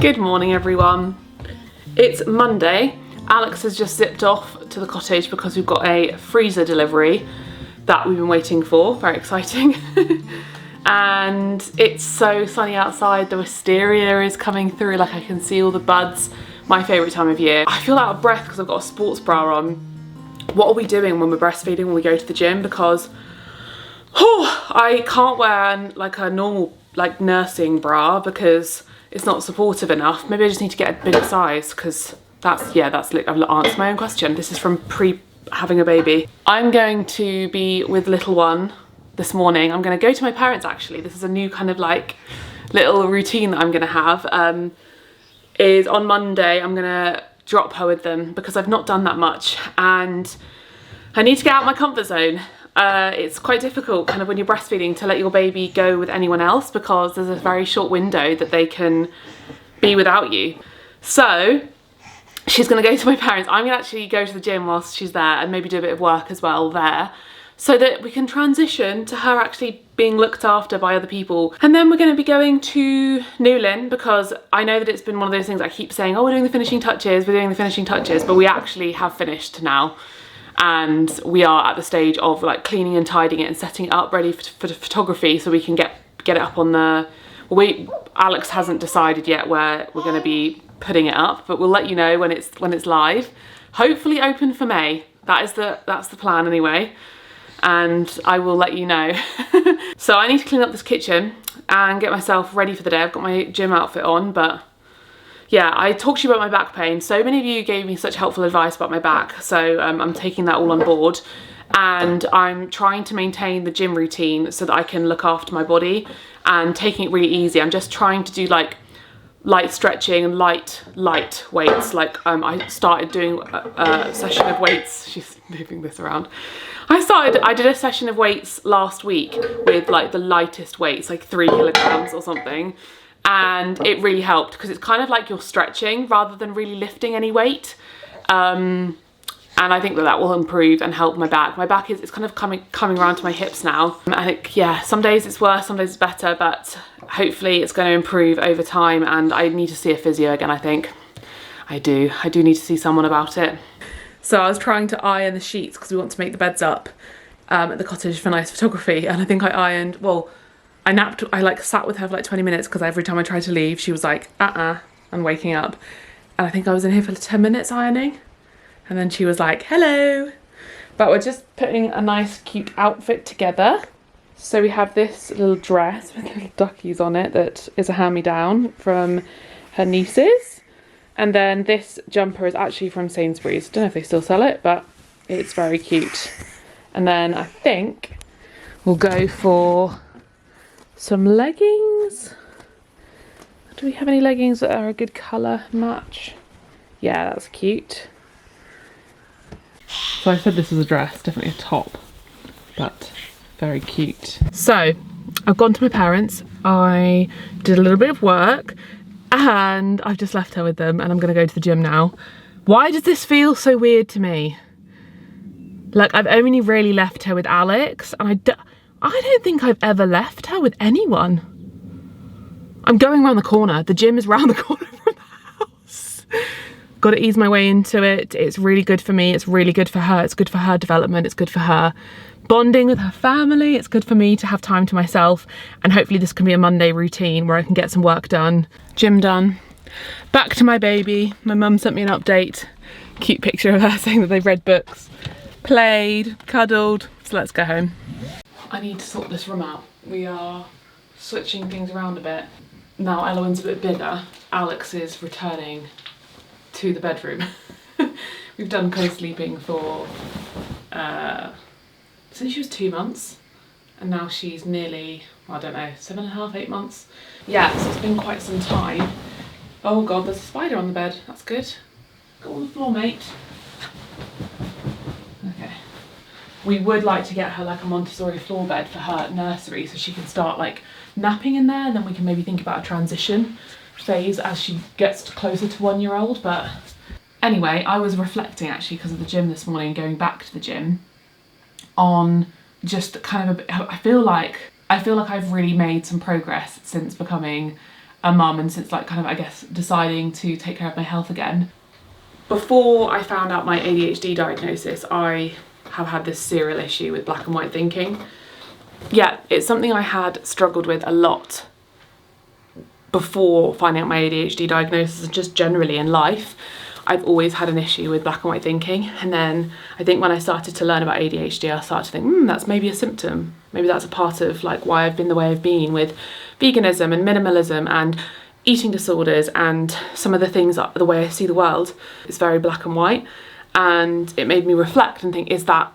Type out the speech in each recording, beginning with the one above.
Good morning everyone. It's Monday. Alex has just zipped off to the cottage because we've got a freezer delivery that we've been waiting for. Very exciting. And it's so sunny outside. The wisteria is coming through, like I can see all the buds. My favourite time of year. I feel out of breath because I've got a sports bra on. What are we doing when we're breastfeeding, when we go to the gym? Because I can't wear like a normal like nursing bra because it's not supportive enough. Maybe I just need to get a bigger size because that's I've answered my own question. This is from pre-having a baby. I'm going to be with little one this morning. I'm going to go to my parents actually. This is a new kind of like little routine that I'm going to have. Is on Monday I'm going to drop her with them because I've not done that much and I need to get out of my comfort zone. It's quite difficult kind of when you're breastfeeding to let your baby go with anyone else because there's a very short window that they can be without you. So she's going to go to my parents. I'm going to actually go to the gym whilst she's there and maybe do a bit of work as well there so that we can transition to her actually being looked after by other people. And then we're going to be going to Newlyn because I know that it's been one of those things I keep saying, oh, we're doing the finishing touches, but we actually have finished now. And we are at the stage of like cleaning and tidying it and setting it up ready for photography so we can get it up on the, Alex hasn't decided yet where we're going to be putting it up, but we'll let you know when it's live. Hopefully open for May. That's the plan anyway. And I will let you know. So I need to clean up this kitchen and get myself ready for the day. I've got my gym outfit on, but yeah, I talked to you about my back pain. So many of you gave me such helpful advice about my back. So I'm taking that all on board and I'm trying to maintain the gym routine so that I can look after my body and taking it really easy. I'm just trying to do like light stretching and light weights. Like I started doing a session of weights. She's moving this around. I did a session of weights last week with like the lightest weights, like 3 kilograms or something. And it really helped because it's kind of like you're stretching rather than really lifting any weight. And I think that will improve and help my back. My back it's kind of coming around to my hips now. And some days it's worse, some days it's better, but hopefully it's going to improve over time. And I need to see a physio again, I think. I do need to see someone about it. So I was trying to iron the sheets because we want to make the beds up at the cottage for nice photography. And I think I napped, I like sat with her for like 20 minutes because every time I tried to leave, she was like, and waking up. And I think I was in here for 10 minutes ironing. And then she was like, hello. But we're just putting a nice cute outfit together. So we have this little dress with little duckies on it that is a hand-me-down from her nieces. And then this jumper is actually from Sainsbury's. Don't know if they still sell it, but it's very cute. And then I think we'll go for some leggings. Do we have any leggings that are a good colour match? Yeah, that's cute. So I said this was a dress, definitely a top, but very cute. So I've gone to my parents. I did a little bit of work and I've just left her with them and I'm going to go to the gym now. Why does this feel so weird to me? Like I've only really left her with Alex and I don't think I've ever left her with anyone. I'm going around the corner. The gym is round the corner from the house. Got to ease my way into it. It's really good for me. It's really good for her. It's good for her development. It's good for her bonding with her family. It's good for me to have time to myself. And hopefully this can be a Monday routine where I can get some work done. Gym done. Back to my baby. My mum sent me an update. Cute picture of her saying that they've read books, played, cuddled. So let's go home. I need to sort this room out. We are switching things around a bit. Now Eloin's a bit bigger. Alex is returning to the bedroom. We've done co-sleeping for since she was 2 months and now she's nearly, I don't know, 7.5, 8 months. Yeah, so it's been quite some time. Oh god, there's a spider on the bed. That's good. Go on the floor, mate. Okay. We would like to get her like a Montessori floor bed for her nursery so she can start like napping in there and then we can maybe think about a transition phase as she gets closer to 1 year old. But anyway, I was reflecting actually because of the gym this morning, going back to the gym, on just kind of I feel like I've really made some progress since becoming a mum and since like kind of, I guess, deciding to take care of my health again. Before I found out my ADHD diagnosis, I have had this serial issue with black and white thinking. Yeah, it's something I had struggled with a lot before finding out my ADHD diagnosis, and just generally in life. I've always had an issue with black and white thinking, and then I think when I started to learn about ADHD, I started to think, that's maybe a symptom. Maybe that's a part of like why I've been the way I've been with veganism and minimalism and eating disorders and some of the things, the way I see the world is very black and white. And it made me reflect and think, is that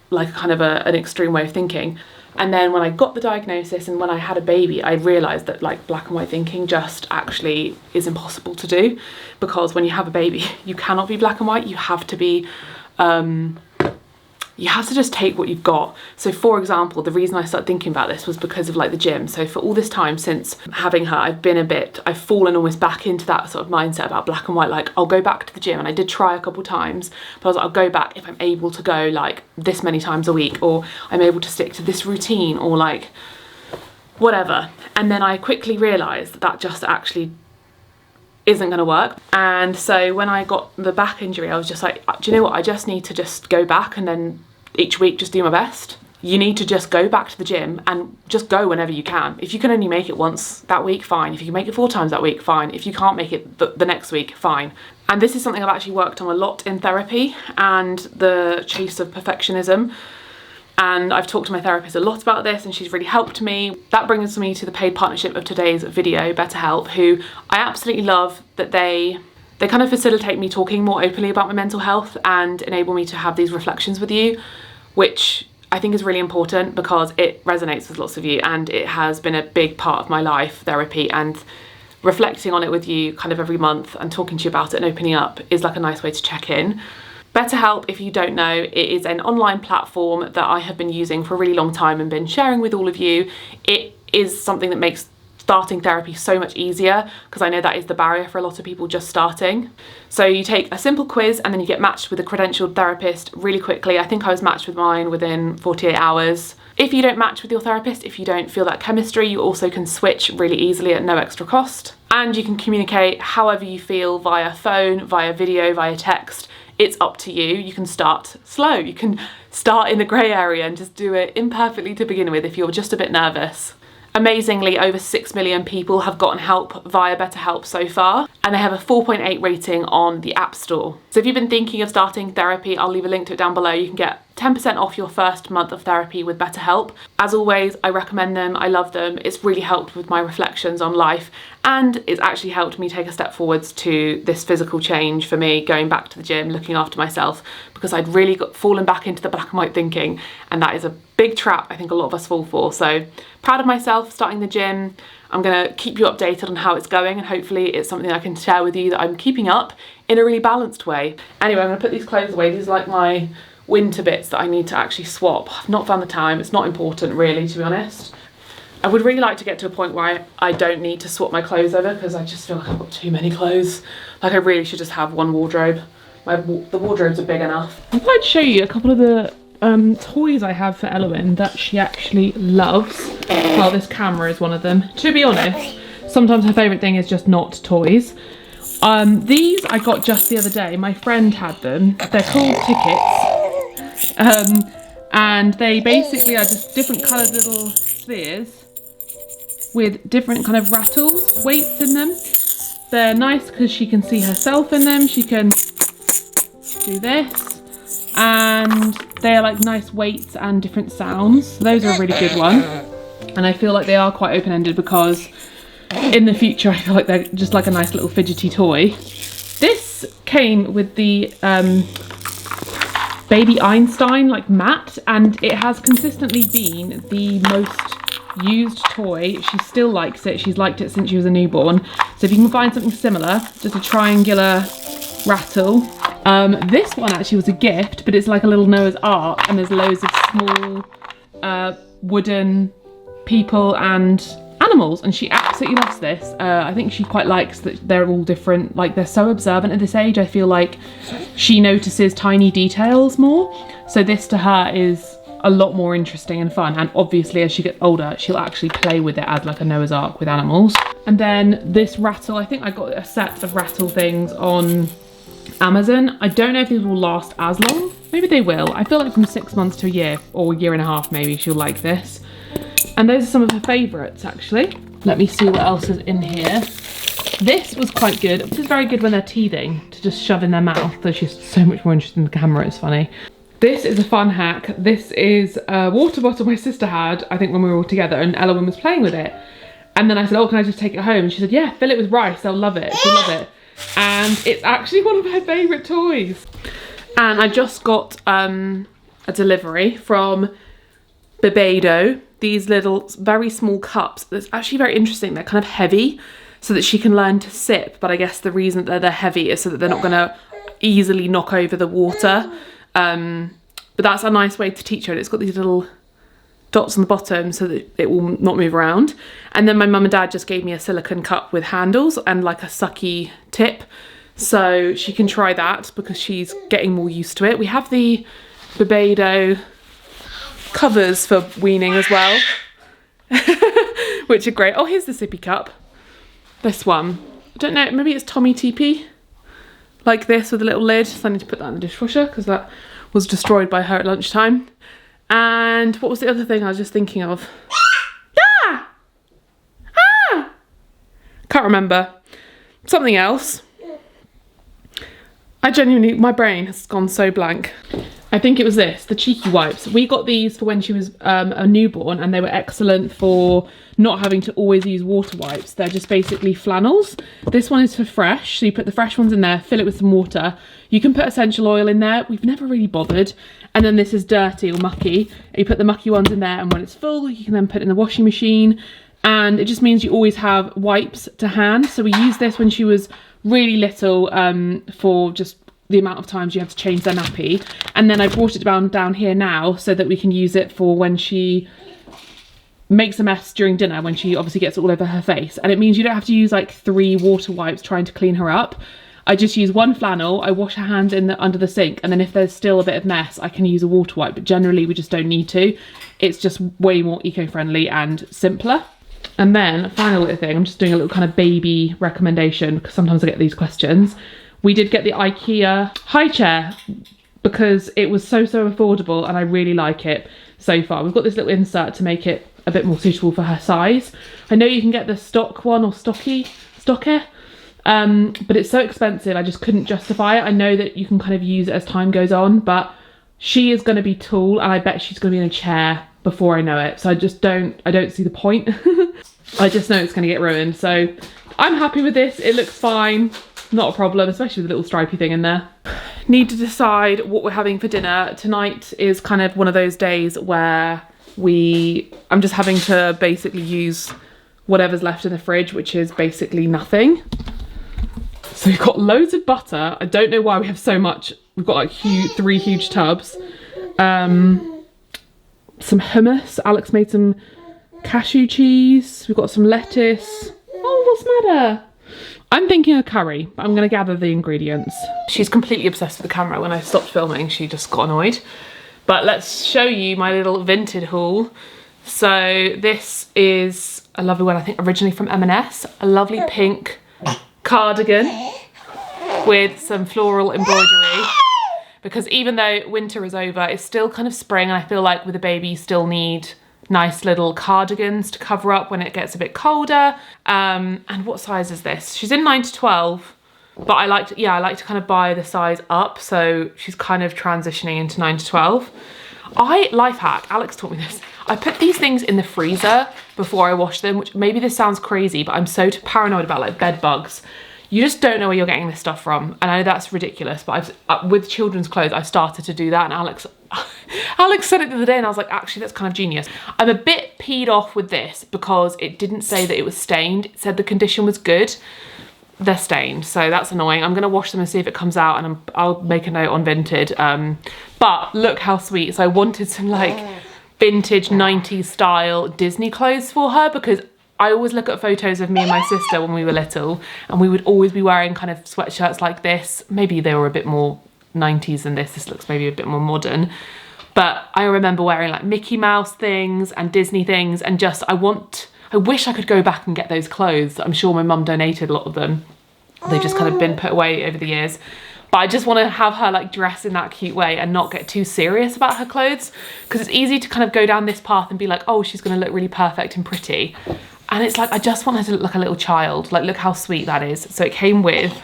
like kind of an extreme way of thinking? And then when I got the diagnosis and when I had a baby, I realised that like black and white thinking just actually is impossible to do, because when you have a baby, you cannot be black and white. You have to be, you have to just take what you've got. So for example, the reason I started thinking about this was because of like the gym. So for all this time since having her, I've fallen almost back into that sort of mindset about black and white. Like I'll go back to the gym, and I did try a couple times, but I was like, I'll go back if I'm able to go like this many times a week, or I'm able to stick to this routine, or like whatever. And then I quickly realised that just actually isn't going to work. And so when I got the back injury, I was just like, do you know what, I just need to just go back and then each week just do my best. You need to just go back to the gym and just go whenever you can. If you can only make it once that week, fine. If you can make it 4 times that week, fine. If you can't make it the next week, fine. And this is something I've actually worked on a lot in therapy, and the chase of perfectionism. And I've talked to my therapist a lot about this, and she's really helped me. That brings me to the paid partnership of today's video, BetterHelp, who I absolutely love that they kind of facilitate me talking more openly about my mental health and enable me to have these reflections with you, which I think is really important because it resonates with lots of you, and it has been a big part of my life, therapy, and reflecting on it with you kind of every month and talking to you about it and opening up is like a nice way to check in. BetterHelp, if you don't know, it is an online platform that I have been using for a really long time and been sharing with all of you. It is something that makes starting therapy so much easier, because I know that is the barrier for a lot of people just starting. So you take a simple quiz and then you get matched with a credentialed therapist really quickly. I think I was matched with mine within 48 hours. If you don't match with your therapist, if you don't feel that chemistry, you also can switch really easily at no extra cost. And you can communicate however you feel via phone, via video, via text. It's up to you. You can start slow. You can start in the grey area and just do it imperfectly to begin with if you're just a bit nervous. Amazingly, over 6 million people have gotten help via BetterHelp so far, and they have a 4.8 rating on the App Store. So if you've been thinking of starting therapy, I'll leave a link to it down below. You can get 10% off your first month of therapy with BetterHelp. As always, I recommend them. I love them. It's really helped with my reflections on life, and it's actually helped me take a step forwards to this physical change for me, going back to the gym, looking after myself, because I'd really fallen back into the black and white thinking, and that is a big trap I think a lot of us fall for. So proud of myself starting the gym. I'm gonna keep you updated on how it's going, and hopefully it's something I can share with you that I'm keeping up in a really balanced way. Anyway, I'm gonna put these clothes away. These are like my winter bits that I need to actually swap. I've not found the time. It's not important really, to be honest. I would really like to get to a point where I don't need to swap my clothes over, because I just feel like I've got too many clothes. Like I really should just have one wardrobe. The wardrobes are big enough. I thought I'd show you a couple of the toys I have for Elowen that she actually loves. Well, this camera is one of them. To be honest, sometimes her favourite thing is just not toys. These I got just the other day. My friend had them. They're called tickets. And they basically are just different coloured little spheres with different kind of rattles, weights in them. They're nice because she can see herself in them. She can do this, and they are like nice weights and different sounds. Those are a really good one, and I feel like they are quite open-ended because in the future I feel like they're just like a nice little fidgety toy. This came with the Baby Einstein like mat, and it has consistently been the most used toy. She still likes it. She's liked it since she was a newborn. So if you can find something similar, just a triangular rattle. This one actually was a gift, but it's like a little Noah's Ark, and there's loads of small wooden people and animals, and she absolutely loves this. I think she quite likes that they're all different. Like, they're so observant at this age. I feel like she notices tiny details more. So this to her is a lot more interesting and fun. And obviously as she gets older, she'll actually play with it as like a Noah's Ark with animals. And then this rattle, I think I got a set of rattle things on Amazon. I don't know if these will last as long. Maybe they will. I feel like from 6 months to a year, or a year and a half maybe, she'll like this. And those are some of her favourites actually. Let me see what else is in here. This was quite good. This is very good when they're teething, to just shove in their mouth. Though she's so much more interested in the camera, it's funny. This is a fun hack. This is a water bottle my sister had, I think when we were all together, and Elowen was playing with it. And then I said, oh, can I just take it home? And she said, yeah, fill it with rice, they'll love it, she'll love it. And it's actually one of her favourite toys. And I just got a delivery from Bebado. These little, very small cups. It's actually very interesting. They're kind of heavy so that she can learn to sip. But I guess the reason that they're heavy is so that they're not going to easily knock over the water. But that's a nice way to teach her. And it's got these little dots on the bottom so that it will not move around. And then my mum and dad just gave me a silicone cup with handles and like a sucky tip. So she can try that because she's getting more used to it. We have the Bebado covers for weaning as well, which are great. Oh, here's the sippy cup. This one. I don't know, maybe it's Tommy TP. Like this with a little lid. So I need to put that in the dishwasher because that was destroyed by her at lunchtime. And what was the other thing I was just thinking of? Ah! Ah! Can't remember. Something else. I genuinely, my brain has gone so blank. I think it was this, the cheeky wipes. We got these for when she was a newborn, and they were excellent for not having to always use water wipes. They're just basically flannels. This one is for fresh, so you put the fresh ones in there, fill it with some water. You can put essential oil in there. We've never really bothered. And then this is dirty or mucky. You put the mucky ones in there, and when it's full, you can then put it in the washing machine. And it just means you always have wipes to hand. So we used this when she was really little for just the amount of times you have to change their nappy. And then I brought it down here now so that we can use it for when she makes a mess during dinner, when she obviously gets it all over her face. And it means you don't have to use like 3 water wipes trying to clean her up. I just use one flannel, I wash her hands under the sink, and then if there's still a bit of mess, I can use a water wipe, but generally we just don't need to. It's just way more eco-friendly and simpler. And then, final little thing, I'm just doing a little kind of baby recommendation because sometimes I get these questions. We did get the IKEA high chair because it was so affordable and I really like it so far. We've got this little insert to make it a bit more suitable for her size. I know you can get the stock one or stocker, but it's so expensive I just couldn't justify it. I know that you can kind of use it as time goes on, but she is going to be tall and I bet she's going to be in a chair before I know it. So I don't see the point. I just know it's going to get ruined. So I'm happy with this. It looks fine. Not a problem, especially with the little stripy thing in there. Need to decide what we're having for dinner. Tonight is kind of one of those days where I'm just having to basically use whatever's left in the fridge, which is basically nothing. So we've got loads of butter. I don't know why we have so much. We've got like 3 huge tubs. Some hummus. Alex made some cashew cheese. We've got some lettuce. Oh, what's the matter? I'm thinking a curry, but I'm going to gather the ingredients. She's completely obsessed with the camera. When I stopped filming, she just got annoyed. But let's show you my little Vinted haul. So this is a lovely one, I think originally from M&S. A lovely pink cardigan with some floral embroidery. Because even though winter is over, it's still kind of spring, and I feel like with a baby you still need nice little cardigans to cover up when it gets a bit colder. And what size is this? She's in 9 to 12, but I like to kind of buy the size up, so she's kind of transitioning into 9 to 12. Life hack, Alex taught me this. I put these things in the freezer before I wash them, which maybe this sounds crazy, but I'm so paranoid about like bed bugs. You just don't know where you're getting this stuff from. And I know that's ridiculous, but with children's clothes, I've started to do that. And Alex said it the other day and I was like, actually, that's kind of genius. I'm a bit peed off with this because it didn't say that it was stained. It said the condition was good. They're stained, so that's annoying. I'm gonna wash them and see if it comes out, and I'll make a note on Vinted. But look how sweet. So I wanted some like vintage 90s style Disney clothes for her, because I always look at photos of me and my sister when we were little, and we would always be wearing kind of sweatshirts like this. Maybe they were a bit more 90s than this. This looks maybe a bit more modern. But I remember wearing like Mickey Mouse things and Disney things, and just, I wish I could go back and get those clothes. I'm sure my mum donated a lot of them. They've just kind of been put away over the years. But I just want to have her like dress in that cute way and not get too serious about her clothes, because it's easy to kind of go down this path and be like, oh, she's going to look really perfect and pretty. And it's like, I just want her to look like a little child. Like, look how sweet that is. So it came with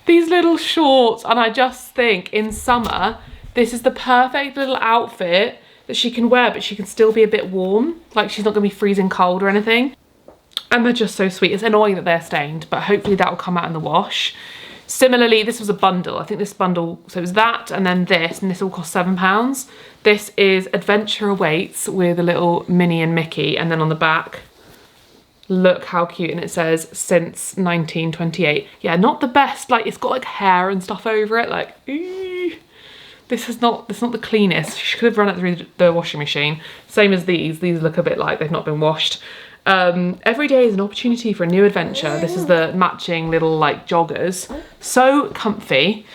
these little shorts. And I just think in summer, this is the perfect little outfit that she can wear, but she can still be a bit warm. Like, she's not gonna be freezing cold or anything. And they're just so sweet. It's annoying that they're stained, but hopefully that will come out in the wash. Similarly, this was a bundle. I think this bundle, so it was that and then this, and this all cost £7. This is Adventure Awaits with a little Minnie and Mickey, and then on the back, look how cute, and it says since 1928. Yeah, not the best, like it's got like hair and stuff over it, like, ooh. This is not the cleanest. She could have run it through the washing machine. Same as these look a bit like they've not been washed. Every day is an opportunity for a new adventure. This is the matching little like joggers. So comfy.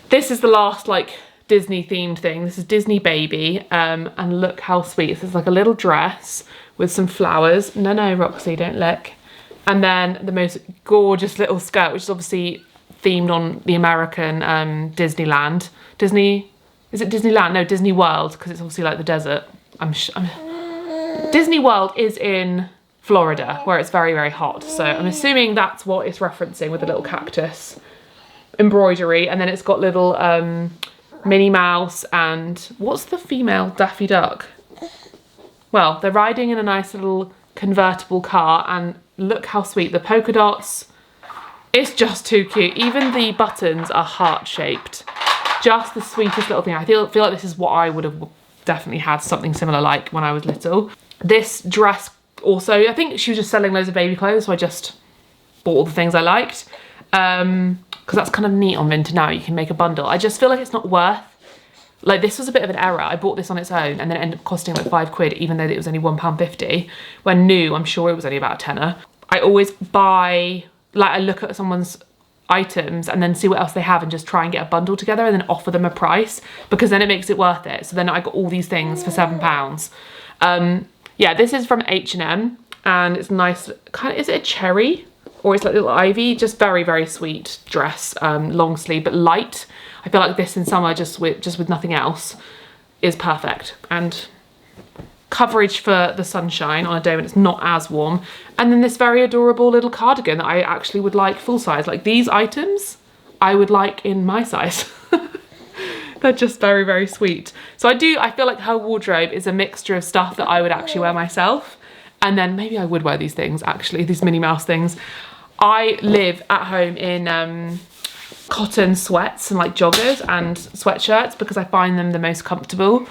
This is the last like Disney themed thing. This is Disney Baby, and look how sweet. This is like a little dress with some flowers. No, Roxy, don't look. And then the most gorgeous little skirt, which is obviously themed on the American Disneyland. Is it Disneyland? No, Disney World, because it's obviously like the desert. Disney World is in Florida, where it's very, very hot. So I'm assuming that's what it's referencing with the little cactus embroidery. And then it's got little Minnie Mouse and what's the female Daffy Duck? Well, they're riding in a nice little convertible car, and look how sweet. The polka dots, it's just too cute. Even the buttons are heart-shaped. Just the sweetest little thing. I feel like this is what I would have definitely had something similar like when I was little. This dress also, I think she was just selling loads of baby clothes, so I just bought all the things I liked. Because that's kind of neat on Vinted now, you can make a bundle. I just feel like it's not worth, like this was a bit of an error. I bought this on its own and then it ended up costing like £5, even though it was only £1.50. When new, I'm sure it was only about a tenner. I always buy, like I look at someone's items and then see what else they have and just try and get a bundle together and then offer them a price, because then it makes it worth it. So then I got all these things for £7. Yeah, this is from H&M and it's nice, kind of, is it a cherry or it's like little ivy? Just very, very sweet dress, long sleeve but light. I feel like this in summer just with nothing else is perfect, and coverage for the sunshine on a day when it's not as warm. And then this very adorable little cardigan that I actually would like full size. Like these items I would like in my size. They're just very, very sweet. So I feel like her wardrobe is a mixture of stuff that I would actually wear myself. And then maybe I would wear these things actually, these Minnie Mouse things. I live at home in cotton sweats and like joggers and sweatshirts because I find them the most comfortable.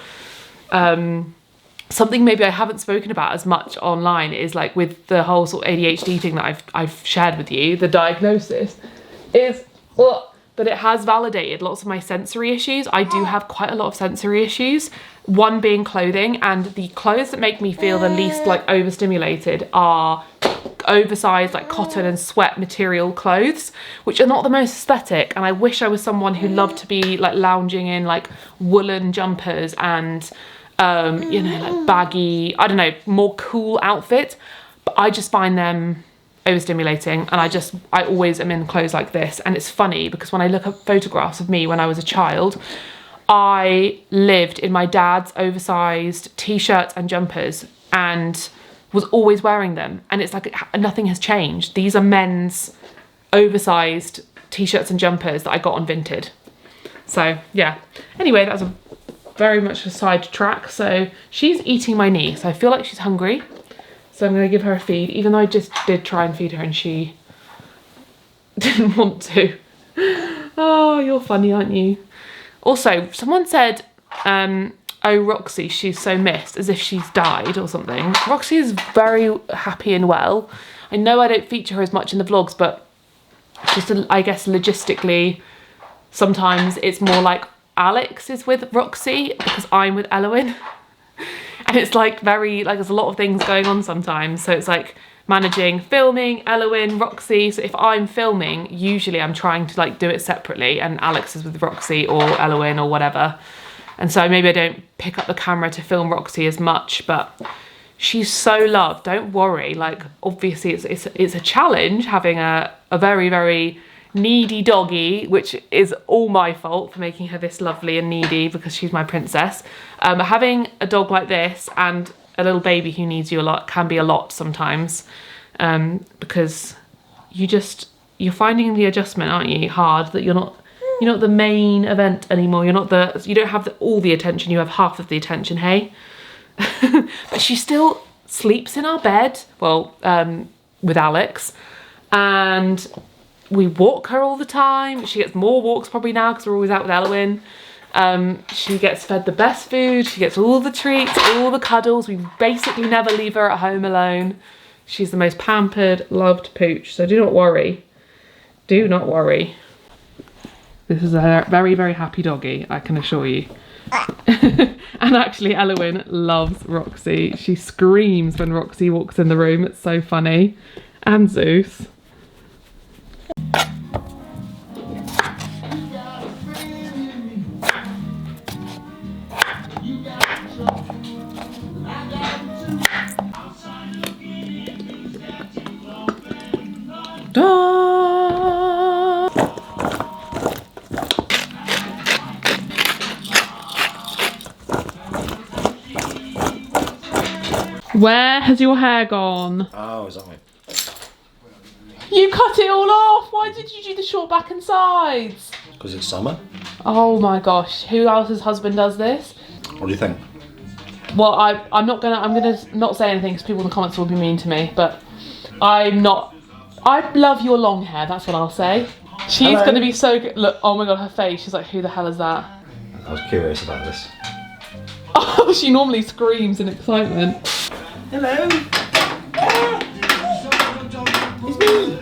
Something maybe I haven't spoken about as much online is like with the whole sort of ADHD thing that I've shared with you, the diagnosis is that it has validated lots of my sensory issues. I do have quite a lot of sensory issues, one being clothing, and the clothes that make me feel the least like overstimulated are oversized like cotton and sweat material clothes, which are not the most aesthetic. And I wish I was someone who loved to be like lounging in like woolen jumpers and you know, like baggy, I don't know, more cool outfits, but I just find them overstimulating, and I always am in clothes like this. And it's funny because when I look at photographs of me when I was a child, I lived in my dad's oversized t-shirts and jumpers and was always wearing them, and it's like nothing has changed. These are men's oversized t-shirts and jumpers that I got on Vinted. So yeah, anyway, that was a very much a side track. So she's eating my knee, so I feel like she's hungry, so I'm going to give her a feed, even though I just did try and feed her and she didn't want to. Oh, you're funny, aren't you? Also, someone said oh, Roxy, she's so missed, as if she's died or something. Roxy is very happy and well. I know I don't feature her as much in the vlogs, but just I guess logistically sometimes it's more like Alex is with Roxy because I'm with Elowen. And it's like very, like there's a lot of things going on sometimes. So it's like managing, filming, Elowen, Roxy. So if I'm filming, usually I'm trying to like do it separately and Alex is with Roxy or Elowen or whatever. And so maybe I don't pick up the camera to film Roxy as much, but she's so loved, don't worry. Like, obviously it's a challenge having a very, very needy doggy, which is all my fault for making her this lovely and needy because she's my princess. Having a dog like this and a little baby who needs you a lot can be a lot sometimes, because you're finding the adjustment, aren't you, hard, that you're not the main event anymore. You don't have all the attention, you have half of the attention, hey? But she still sleeps in our bed, well, with Alex, and we walk her all the time. She gets more walks probably now because we're always out with Elowen. She gets fed the best food, she gets all the treats, all the cuddles. We basically never leave her at home alone. She's the most pampered, loved pooch, so do not worry. Do not worry. This is a very, very happy doggy, I can assure you. And actually Elowen loves Roxy. She screams when Roxy walks in the room, it's so funny. And Zeus. Where has your hair gone? Oh, is that right? You cut it all off! Why did you do the short back and sides? Because it's summer. Oh my gosh, who else's husband does this? What do you think? Well, I'm gonna not say anything because people in the comments will be mean to me, but I love your long hair, that's what I'll say. She's Hello. gonna be so good. Look, oh my god, her face, she's like, who the hell is that? I was curious about this. Oh, she normally screams in excitement. Hello. It's me.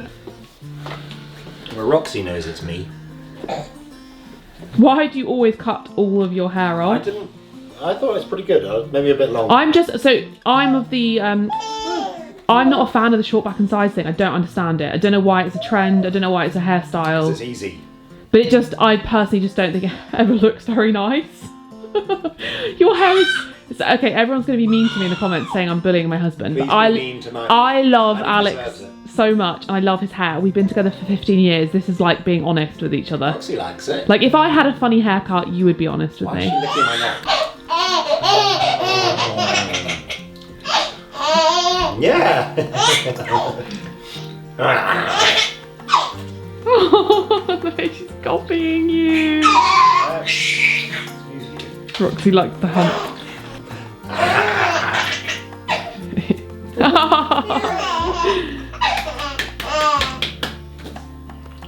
Well, Roxy knows it's me. Why do you always cut all of your hair off? I thought it was pretty good. Maybe a bit long. I'm of the I'm not a fan of the short back and sides thing. I don't understand it. I don't know why it's a trend. I don't know why it's a hairstyle. It's easy. But I personally just don't think it ever looks very nice. Your hair is... Okay, everyone's going to be mean to me in the comments saying I'm bullying my husband. Please but be mean tonight. I love And Alex so much. I love his hair. We've been together for 15 years. This is like being honest with each other. Roxy likes it. Like, if I had a funny haircut, you would be honest with Why me. is she licking my neck? Yeah. Oh, she's copying you. Roxy likes the hunt.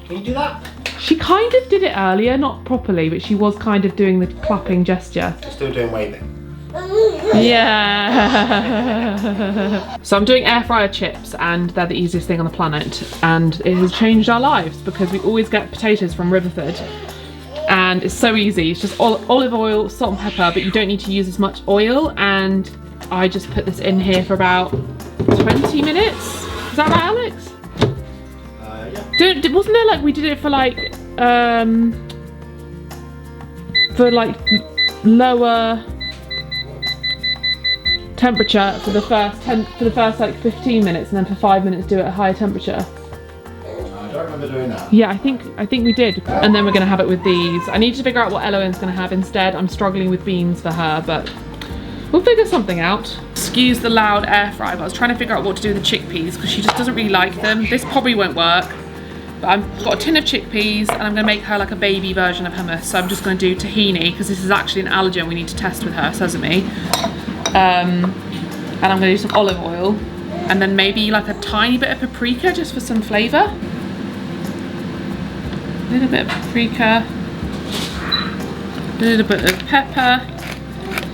Can you do that? She kind of did it earlier, not properly, but she was kind of doing the clapping gesture. You're still doing waving. Yeah. So I'm doing air fryer chips, and they're the easiest thing on the planet, and it has changed our lives because we always get potatoes from Riverford, and it's so easy. It's just olive oil, salt and pepper, but you don't need to use as much oil, and I just put this in here for about 20 minutes. Is that right, Alex? Yeah. Wasn't there like we did it for like lower temperature for the first like 15 minutes, and then for 5 minutes do it at higher temperature. I don't remember doing that. Yeah, I think we did. And then we're gonna have it with these. I need to figure out what Elowen's gonna have instead. I'm struggling with beans for her, but we'll figure something out. Excuse the loud air fry, but I was trying to figure out what to do with the chickpeas because she just doesn't really like them. This probably won't work, but I've got a tin of chickpeas and I'm gonna make her like a baby version of hummus. So I'm just gonna do tahini because this is actually an allergen we need to test with her, sesame. And I'm gonna do some olive oil and then maybe like a tiny bit of paprika just for some flavour. A little bit of paprika, a little bit of pepper.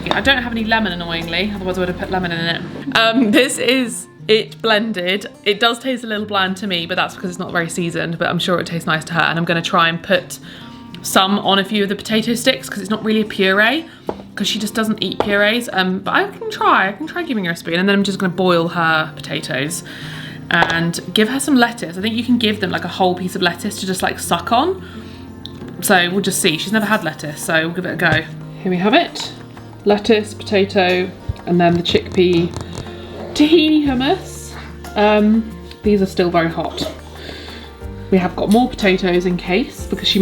Yeah, I don't have any lemon, annoyingly, otherwise I would have put lemon in it. This is it blended. It does taste a little bland to me, but that's because it's not very seasoned, but I'm sure it tastes nice to her. And I'm gonna try and put some on a few of the potato sticks because it's not really a puree, because she just doesn't eat purees. But I can try giving her a spoon, and then I'm just gonna boil her potatoes and give her some lettuce. I think you can give them like a whole piece of lettuce to just like suck on. So we'll just see. She's never had lettuce, so we'll give it a go. Here we have it. Lettuce, potato, and then the chickpea tahini hummus. These are still very hot. We have got more potatoes in case, because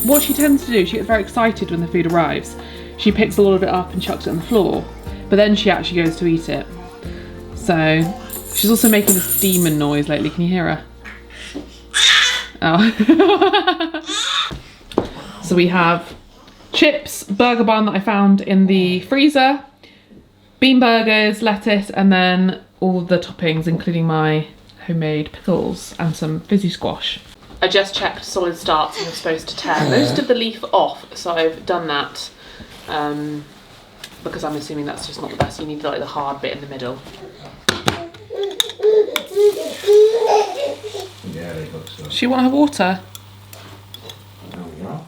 what she tends to do, she gets very excited when the food arrives. She picks a lot of it up and chucks it on the floor, but then she actually goes to eat it. So she's also making this demon noise lately. Can you hear her? Oh. So we have chips, burger bun that I found in the freezer, bean burgers, lettuce, and then all the toppings, including my homemade pickles and some fizzy squash. I just checked solid starts and you're supposed to tear most of the leaf off, so I've done that because I'm assuming that's just not the best. You need like the hard bit in the middle. Yeah, they look so. Do you want to have water? There we go.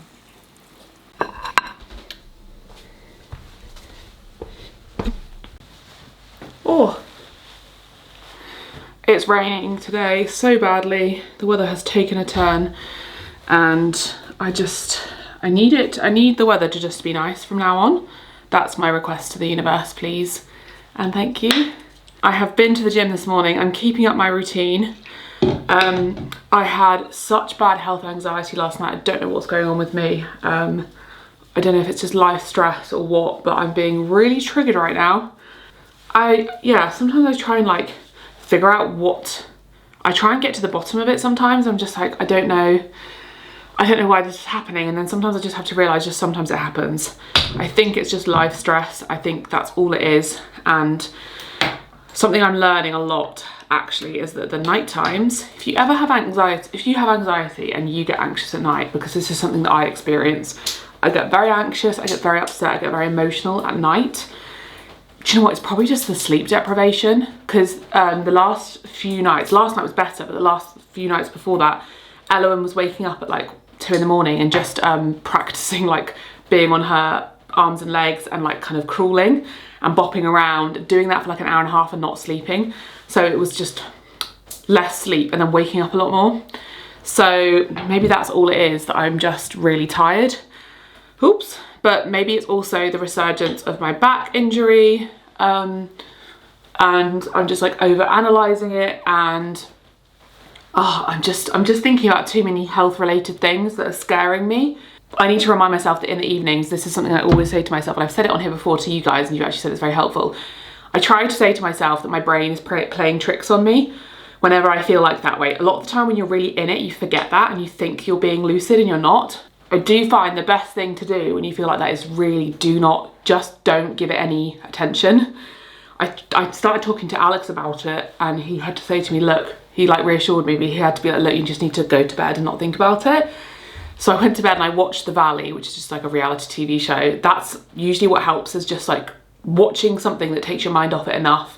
Oh, it's raining today so badly. The weather has taken a turn and I need it. I need the weather to just be nice from now on. That's my request to the universe, please. And thank you. I have been to the gym this morning. I'm keeping up my routine. I had such bad health anxiety last night. I don't know what's going on with me. I don't know if it's just life stress or what, but I'm being really triggered right now. Sometimes I try and like figure out I try and get to the bottom of it sometimes. I'm just like, I don't know why this is happening. And then sometimes I just have to realise just sometimes it happens. I think it's just life stress. I think that's all it is. And something I'm learning a lot actually is that the night times, if you have anxiety and you get anxious at night, because this is something that I experience, I get very anxious, I get very upset, I get very emotional at night. Do you know what, it's probably just the sleep deprivation, because the last few nights, last night was better, but the last few nights before that, Elowen was waking up at like 2 in the morning and just practicing like being on her arms and legs and like kind of crawling and bopping around, doing that for like an hour and a half and not sleeping. So it was just less sleep and then waking up a lot more. So maybe that's all it is, that I'm just really tired. Oops. But maybe it's also the resurgence of my back injury, and I'm just like over analysing it, and I'm just thinking about too many health related things that are scaring me. I need to remind myself that in the evenings, this is something I always say to myself, and I've said it on here before to you guys, and you actually said it's very helpful. I try to say to myself that my brain is playing tricks on me whenever I feel like that way. A lot of the time when you're really in it, you forget that and you think you're being lucid and you're not. I do find the best thing to do when you feel like that is really don't give it any attention. I started talking to Alex about it and he had to say to me, look, he like reassured me, but he had to be like, look, you just need to go to bed and not think about it. So I went to bed and I watched The Valley, which is just like a reality TV show. That's usually what helps, is just like watching something that takes your mind off it enough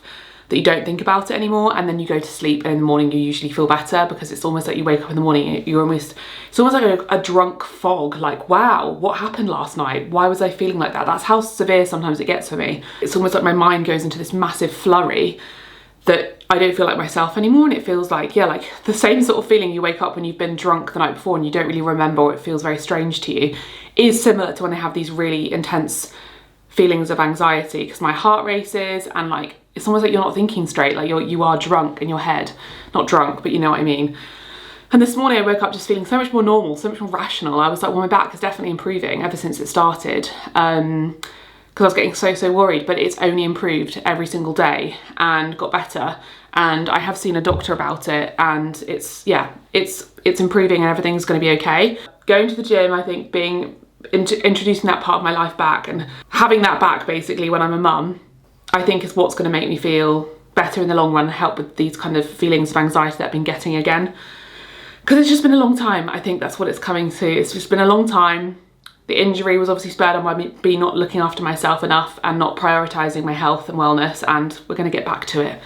that you don't think about it anymore, and then you go to sleep, and in the morning you usually feel better, because it's almost like you wake up in the morning, it's almost like a drunk fog, like, wow, what happened last night? Why was I feeling like that? That's how severe sometimes it gets for me. It's almost like my mind goes into this massive flurry that I don't feel like myself anymore, and it feels like, yeah, like the same sort of feeling you wake up when you've been drunk the night before and you don't really remember, or it feels very strange to you, is similar to when I have these really intense feelings of anxiety, because my heart races and like it's almost like you're not thinking straight, like you are drunk in your head. Not drunk, but you know what I mean. And this morning I woke up just feeling so much more normal, so much more rational. I was like, well, my back is definitely improving ever since it started, because I was getting so worried, but it's only improved every single day and got better. And I have seen a doctor about it, and it's improving and everything's going to be okay. Going to the gym, I think, introducing that part of my life back and having that back basically when I'm a mum, I think is what's going to make me feel better in the long run and help with these kind of feelings of anxiety that I've been getting again. Because it's just been a long time. I think that's what it's coming to. It's just been a long time. The injury was obviously spurred on by me not looking after myself enough and not prioritising my health and wellness, and we're going to get back to it.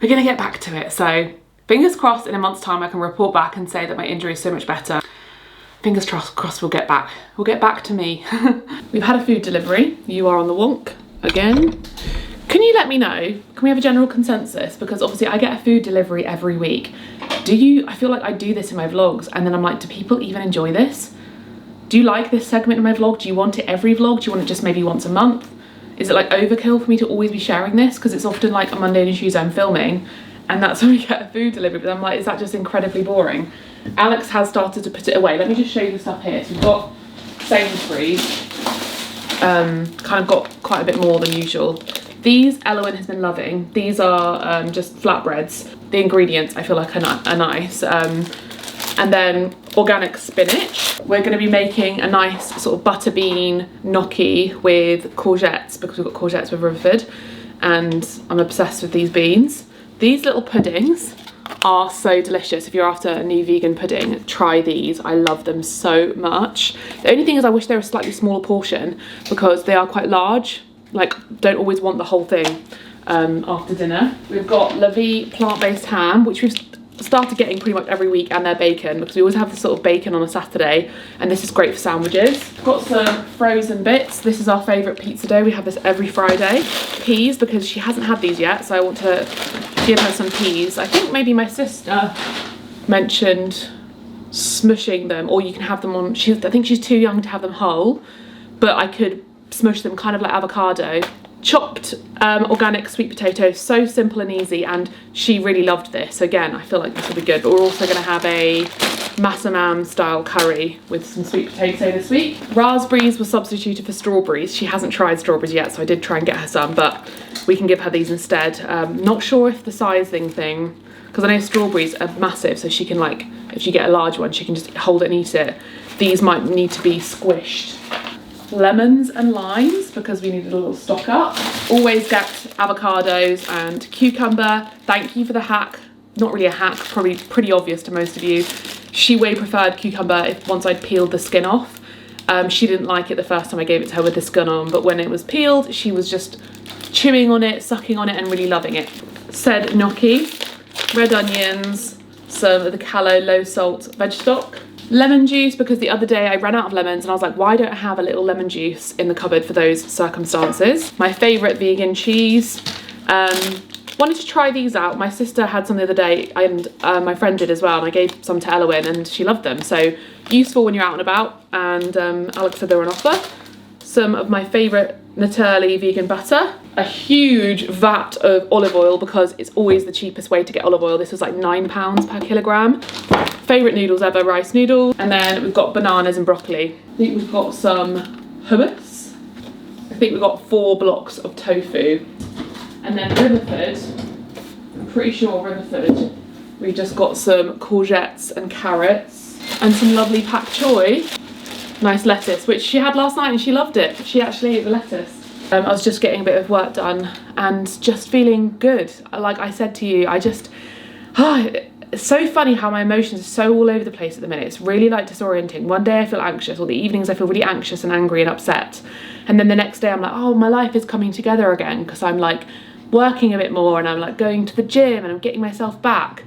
We're going to get back to it. So fingers crossed in a month's time I can report back and say that my injury is so much better. Fingers crossed we'll get back. We'll get back to me. We've had a food delivery. You are on the wonk again. Can you let me know, can we have a general consensus? Because obviously I get a food delivery every week. I feel like I do this in my vlogs and then I'm like, do people even enjoy this? Do you like this segment in my vlog? Do you want it every vlog? Do you want it just maybe once a month? Is it like overkill for me to always be sharing this? Because it's often like a Monday and a Tuesday I'm filming, and that's when we get a food delivery, but I'm like, is that just incredibly boring? Alex has started to put it away. Let me just show you the stuff here. So we've got Sainsbury's, kind of got quite a bit more than usual. These Elowen has been loving. These are just flatbreads. The ingredients I feel like are nice. And then organic spinach. We're going to be making a nice sort of butter bean gnocchi with courgettes, because we've got courgettes with Rutherford, and I'm obsessed with these beans. These little puddings are so delicious. If you're after a new vegan pudding, try these. I love them so much. The only thing is I wish they were a slightly smaller portion, because they are quite large. Like, don't always want the whole thing after dinner. We've got La Vie plant-based ham, which we've started getting pretty much every week, and their bacon, because we always have this sort of bacon on a Saturday, and this is great for sandwiches. Got some frozen bits. This is our favourite pizza dough. We have this every Friday. Peas, because she hasn't had these yet, so I want to give her some peas. I think maybe my sister mentioned smushing them, or you can have them on, I think she's too young to have them whole, but I could smush them kind of like avocado. Chopped organic sweet potatoes, so simple and easy, and she really loved this. Again, I feel like this will be good, but we're also going to have a massamam style curry with some sweet potato this week. Raspberries were substituted for strawberries. She hasn't tried strawberries yet, so I did try and get her some, but we can give her these instead. Not sure if the sizing thing, because I know strawberries are massive, so she can, like, if you get a large one, she can just hold it and eat it. These might need to be squished. Lemons and limes, because we needed a little stock up. Always get avocados and cucumber. Thank you for the hack. Not really a hack, probably pretty obvious to most of you. She way preferred cucumber once I'd peeled the skin off. She didn't like it the first time I gave it to her with the skin on, but when it was peeled, she was just chewing on it, sucking on it, and really loving it. Said gnocchi, red onions, some of the callow low salt veg stock. Lemon juice, because the other day I ran out of lemons and I was like, why don't I have a little lemon juice in the cupboard for those circumstances? My favourite vegan cheese. Wanted to try these out. My sister had some the other day, and my friend did as well, and I gave some to Elowen and she loved them. So useful when you're out and about, and Alex said they were on offer. Some of my favourite Natali vegan butter. A huge vat of olive oil, because it's always the cheapest way to get olive oil. This was like £9 per kilogram. Favourite noodles ever, rice noodles. And then we've got bananas and broccoli. I think we've got some hummus. I think we've got 4 blocks of tofu. And then Rutherford, I'm pretty sure Rutherford, we just got some courgettes and carrots and some lovely pak choy. Nice lettuce, which she had last night and she loved it. She actually ate the lettuce. I was just getting a bit of work done and just feeling good. Like I said to you, it's so funny how my emotions are so all over the place at the minute. It's really like disorienting. One day I feel anxious, or the evenings I feel really anxious and angry and upset. And then the next day I'm like, oh, my life is coming together again, because I'm like working a bit more and I'm like going to the gym and I'm getting myself back.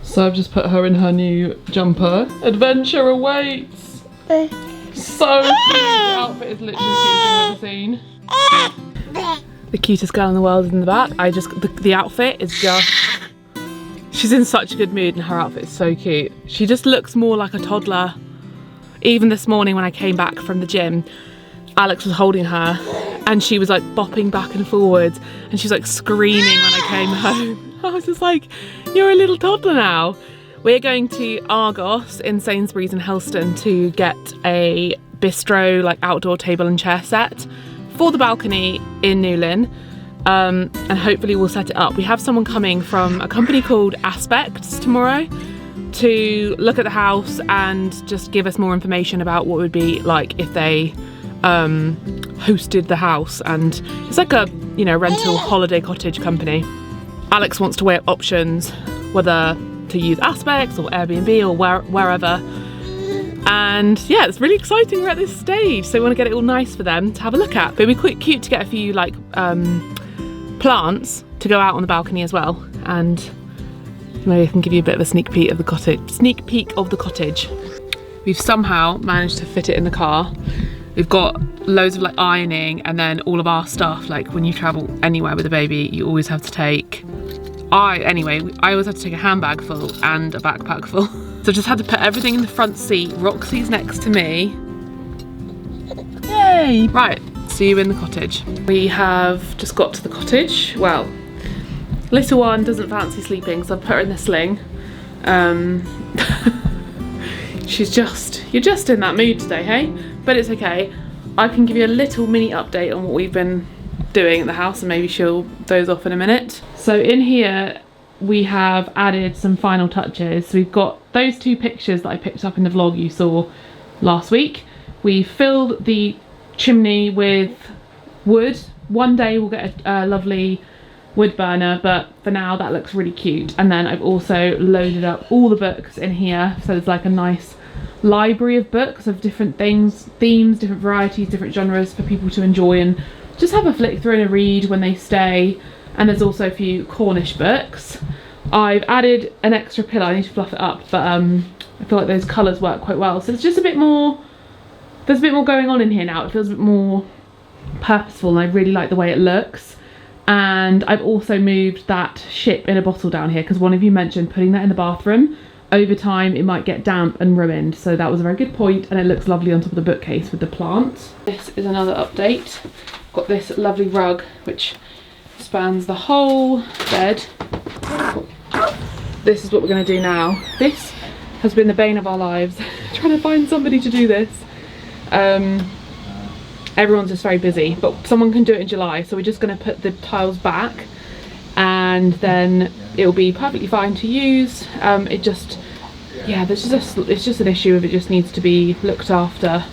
So I've just put her in her new jumper. Adventure awaits. So cute. The outfit is literally the cutest thing I've ever seen. The cutest girl in the world is in the back. The outfit is just, she's in such a good mood and her outfit is so cute. She just looks more like a toddler. Even this morning when I came back from the gym, Alex was holding her and she was like bopping back and forwards and she was like screaming when I came home. I was just like, you're a little toddler now. We're going to Argos in Sainsbury's in Helston to get a bistro, like outdoor table and chair set for the balcony in Newlyn, and hopefully we'll set it up. We have someone coming from a company called Aspects tomorrow to look at the house and just give us more information about what it would be like if they hosted the house. And it's like a, you know, rental holiday cottage company. Alex wants to weigh up options, whether to use Aspects or Airbnb or wherever. And yeah, it's really exciting. We're at this stage, so we want to get it all nice for them to have a look at. But it'd be quite cute to get a few like plants to go out on the balcony as well, and maybe I can give you a bit of a sneak peek of the cottage. We've somehow managed to fit it in the car. We've got loads of like ironing, and then all of our stuff, like when you travel anywhere with a baby, you always have to take, I always have to take a handbag full and a backpack full. So I just had to put everything in the front seat. Roxy's next to me. Yay! Right, see you in the cottage. We have just got to the cottage. Well, little one doesn't fancy sleeping, so I've put her in the sling. You're just in that mood today, hey? But it's okay. I can give you a little mini update on what we've been doing at the house and maybe she'll doze off in a minute. So in here, we have added some final touches. So we've got those 2 pictures that I picked up in the vlog you saw last week. We filled the chimney with wood. One day we'll get a lovely wood burner, but for now that looks really cute. And then I've also loaded up all the books in here, so there's like a nice library of books of different things, themes, different varieties, different genres for people to enjoy and just have a flick through and a read when they stay. And there's also a few Cornish books. I've added an extra pillow. I need to fluff it up, but I feel like those colours work quite well. So it's just a bit more, there's a bit more going on in here now. It feels a bit more purposeful and I really like the way it looks. And I've also moved that ship in a bottle down here because one of you mentioned putting that in the bathroom. Over time it might get damp and ruined, so that was a very good point, and it looks lovely on top of the bookcase with the plant. This is another update. Got this lovely rug which spans the whole bed. This is what we're going to do now. This has been the bane of our lives, trying to find somebody to do this. Everyone's just very busy, but someone can do it in July, so we're just going to put the tiles back and then it'll be perfectly fine to use. It just, yeah, it's just an issue of it just needs to be looked after,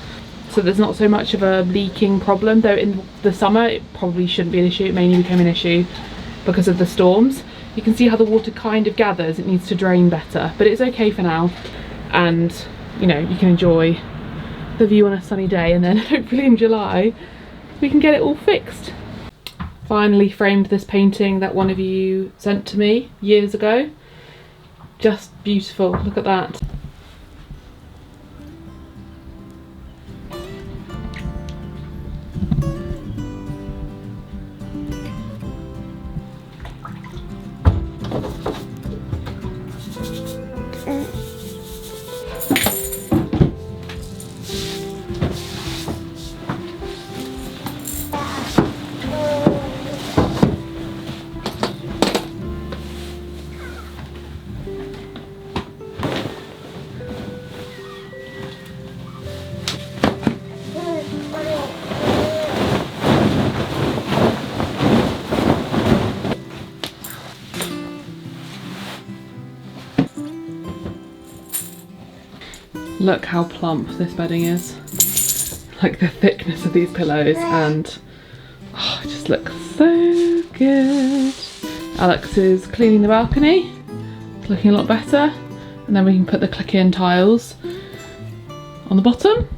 so there's not so much of a leaking problem, though in the summer it probably shouldn't be an issue. It mainly became an issue because of the storms. You can see how the water kind of gathers. It needs to drain better, but it's okay for now, and you know, you can enjoy the view on a sunny day, and then hopefully in July we can get it all fixed. Finally framed this painting that one of you sent to me years ago. Just beautiful, look at that. Look how plump this bedding is. Like the thickness of these pillows, and oh, it just looks so good. Alex is cleaning the balcony. It's looking a lot better. And then we can put the click-in tiles on the bottom.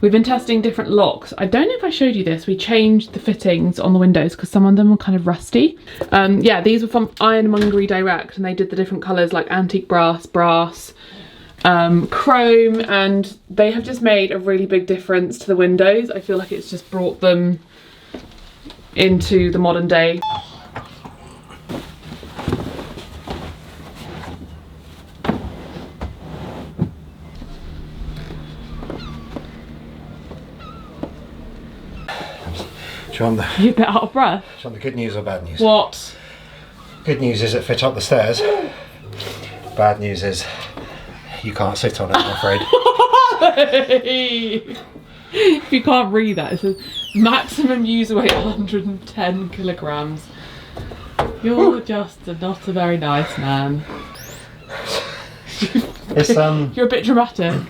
We've been testing different locks. I don't know if I showed you this. We changed the fittings on the windows because some of them were kind of rusty. Yeah, these were from Ironmongery Direct, and they did the different colours like antique brass, chrome, and they have just made a really big difference to the windows. I feel like it's just brought them into the modern day. You're a bit out of breath. Do you want the good news or bad news? What? Good news is it fit up the stairs. Bad news is you can't sit on it, I'm afraid. If you can't read that, it says maximum user weight 110 kilograms. You're just not a very nice man. It's You're a bit dramatic.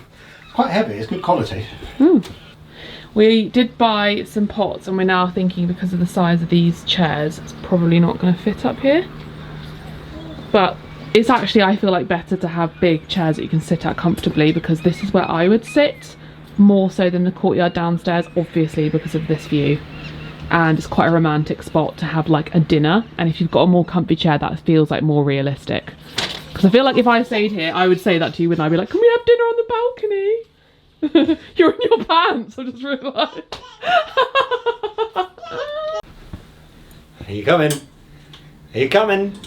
Quite heavy, it's good quality. We did buy some pots, and we're now thinking, because of the size of these chairs, it's probably not going to fit up here. But it's actually, I feel like, better to have big chairs that you can sit at comfortably, because this is where I would sit more so than the courtyard downstairs, obviously because of this view. And it's quite a romantic spot to have like a dinner, and if you've got a more comfy chair, that feels like more realistic. Because I feel like if I stayed here, I would say that to you, wouldn't I? I'd be like, can we have dinner on the balcony? You're in your pants, I just realised. Are you coming? Are you coming?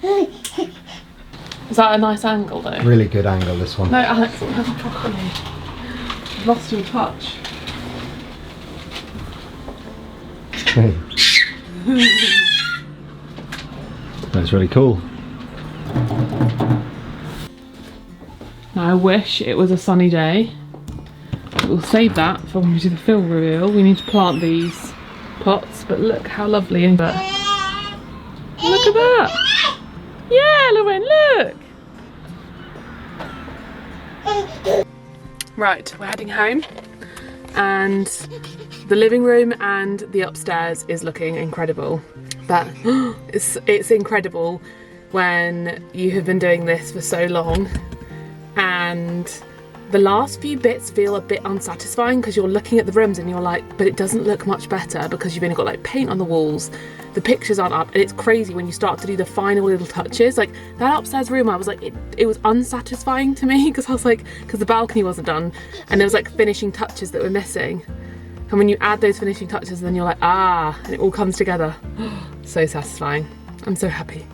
Is that a nice angle though? Really good angle, this one. No, Alex, it has broccoli. You've lost your touch. That's really cool. Now I wish it was a sunny day. We'll save that for when we do the fill reveal. We need to plant these pots, but look how lovely. But look at that. Yeah, Lewin, look. Right, we're heading home, and the living room and the upstairs is looking incredible. But it's incredible when you have been doing this for so long and the last few bits feel a bit unsatisfying because you're looking at the rooms and you're like, but it doesn't look much better because you've only got like paint on the walls, the pictures aren't up, and it's crazy when you start to do the final little touches. Like that upstairs room, I was like, it was unsatisfying to me because I was like, because the balcony wasn't done and there was like finishing touches that were missing. And when you add those finishing touches, then you're like, ah, and it all comes together. So satisfying. I'm so happy.